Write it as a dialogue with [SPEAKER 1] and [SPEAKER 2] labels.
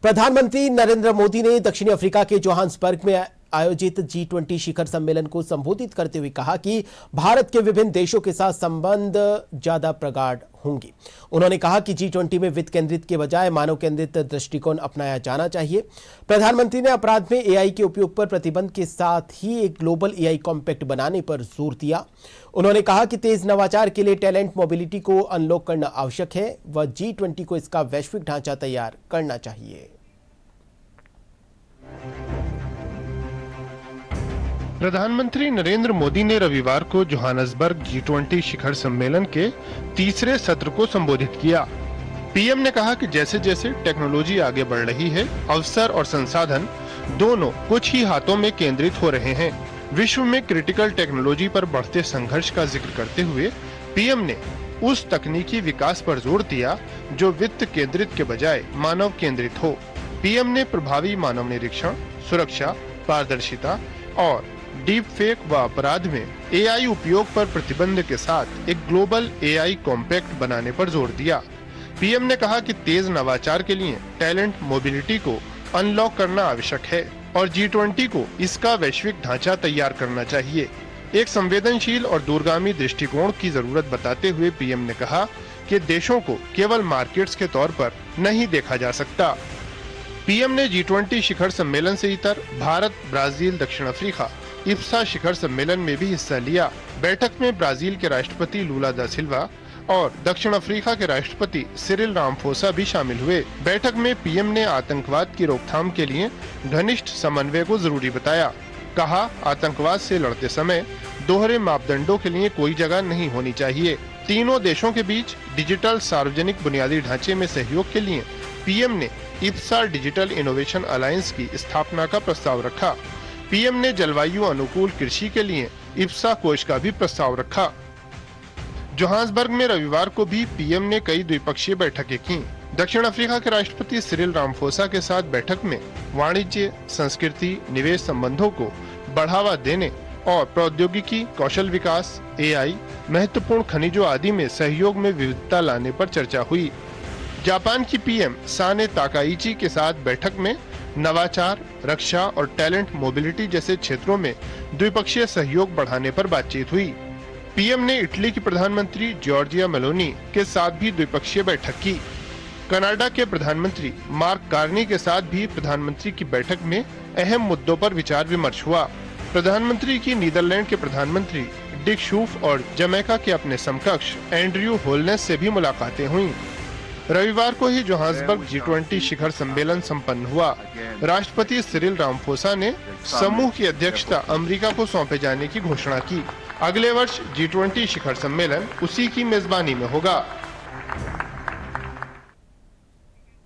[SPEAKER 1] प्रधानमंत्री नरेंद्र मोदी ने दक्षिणी अफ्रीका के जोहान्सबर्ग में आयोजित G20 शिखर सम्मेलन को संबोधित करते हुए कहा कि भारत के विभिन्न देशों के साथ संबंध ज्यादा प्रगाढ़ होंगे। उन्होंने कहा कि G20 में वित्त केंद्रित के बजाय मानव केंद्रित दृष्टिकोण अपनाया जाना चाहिए। प्रधानमंत्री ने अपराध में AI के उपयोग पर प्रतिबंध के साथ ही एक ग्लोबल AI कॉम्पैक्ट बनाने पर जोर दिया। उन्होंने कहा कि तेज नवाचार के लिए टैलेंट मोबिलिटी को अनलॉक करना आवश्यक है व G20 को इसका वैश्विक ढांचा तैयार करना चाहिए।
[SPEAKER 2] प्रधानमंत्री नरेंद्र मोदी ने रविवार को जोहान्सबर्ग G20 शिखर सम्मेलन के तीसरे सत्र को संबोधित किया। पीएम ने कहा कि जैसे जैसे टेक्नोलॉजी आगे बढ़ रही है, अवसर और संसाधन दोनों कुछ ही हाथों में केंद्रित हो रहे हैं। विश्व में क्रिटिकल टेक्नोलॉजी पर बढ़ते संघर्ष का जिक्र करते हुए पीएम ने उस तकनीकी विकास पर जोर दिया जो वित्त केंद्रित के बजाय मानव केंद्रित हो। पीएम ने प्रभावी मानव निरीक्षण, सुरक्षा, पारदर्शिता और डीप फेक व अपराध में AI उपयोग पर प्रतिबंध के साथ एक ग्लोबल AI कॉम्पैक्ट बनाने पर जोर दिया। पीएम ने कहा कि तेज नवाचार के लिए टैलेंट मोबिलिटी को अनलॉक करना आवश्यक है और G20 को इसका वैश्विक ढांचा तैयार करना चाहिए। एक संवेदनशील और दूरगामी दृष्टिकोण की जरूरत बताते हुए पीएम ने कहा कि देशों को केवल मार्केट्स के तौर पर नहीं देखा जा सकता। पीएम ने G20 शिखर सम्मेलन से इतर भारत, ब्राजील, दक्षिण अफ्रीका इप्सा शिखर सम्मेलन में भी हिस्सा लिया। बैठक में ब्राजील के राष्ट्रपति लूला दा सिल्वा और दक्षिण अफ्रीका के राष्ट्रपति सिरिल रामफोसा भी शामिल हुए। बैठक में पीएम ने आतंकवाद की रोकथाम के लिए घनिष्ठ समन्वय को जरूरी बताया। कहा, आतंकवाद से लड़ते समय दोहरे मापदंडों के लिए कोई जगह नहीं होनी चाहिए। तीनों देशों के बीच डिजिटल सार्वजनिक बुनियादी ढांचे में सहयोग के लिए पीएम ने इप्सा डिजिटल इनोवेशन अलायंस की स्थापना का प्रस्ताव रखा। पीएम ने जलवायु अनुकूल कृषि के लिए इप्सा कोष का भी प्रस्ताव रखा। जोहान्सबर्ग में रविवार को भी पीएम ने कई द्विपक्षीय बैठकें की। दक्षिण अफ्रीका के राष्ट्रपति सिरिल रामफोसा के साथ बैठक में वाणिज्य, संस्कृति, निवेश संबंधों को बढ़ावा देने और प्रौद्योगिकी, कौशल विकास, AI, महत्वपूर्ण खनिजों आदि में सहयोग में विविधता लाने पर चर्चा हुई। जापान की पीएम साने ताकाइची के साथ बैठक में नवाचार, रक्षा और टैलेंट मोबिलिटी जैसे क्षेत्रों में द्विपक्षीय सहयोग बढ़ाने पर बातचीत हुई। पीएम ने इटली की प्रधानमंत्री जॉर्जिया मेलोनी के साथ भी द्विपक्षीय बैठक की। कनाडा के प्रधानमंत्री मार्क कार्नी के साथ भी प्रधानमंत्री की बैठक में अहम मुद्दों पर विचार विमर्श हुआ। प्रधानमंत्री की नीदरलैंड के प्रधानमंत्री डिक शूफ और जमैका के अपने समकक्ष एंड्रयू होलनेस से भी मुलाकातें हुईं। रविवार को ही जोहान्सबर्ग G20 शिखर सम्मेलन संपन्न हुआ। राष्ट्रपति सिरिल रामफोसा ने समूह की अध्यक्षता अमेरिका को सौंपे जाने की घोषणा की। अगले वर्ष G20 शिखर सम्मेलन उसी की मेजबानी में होगा।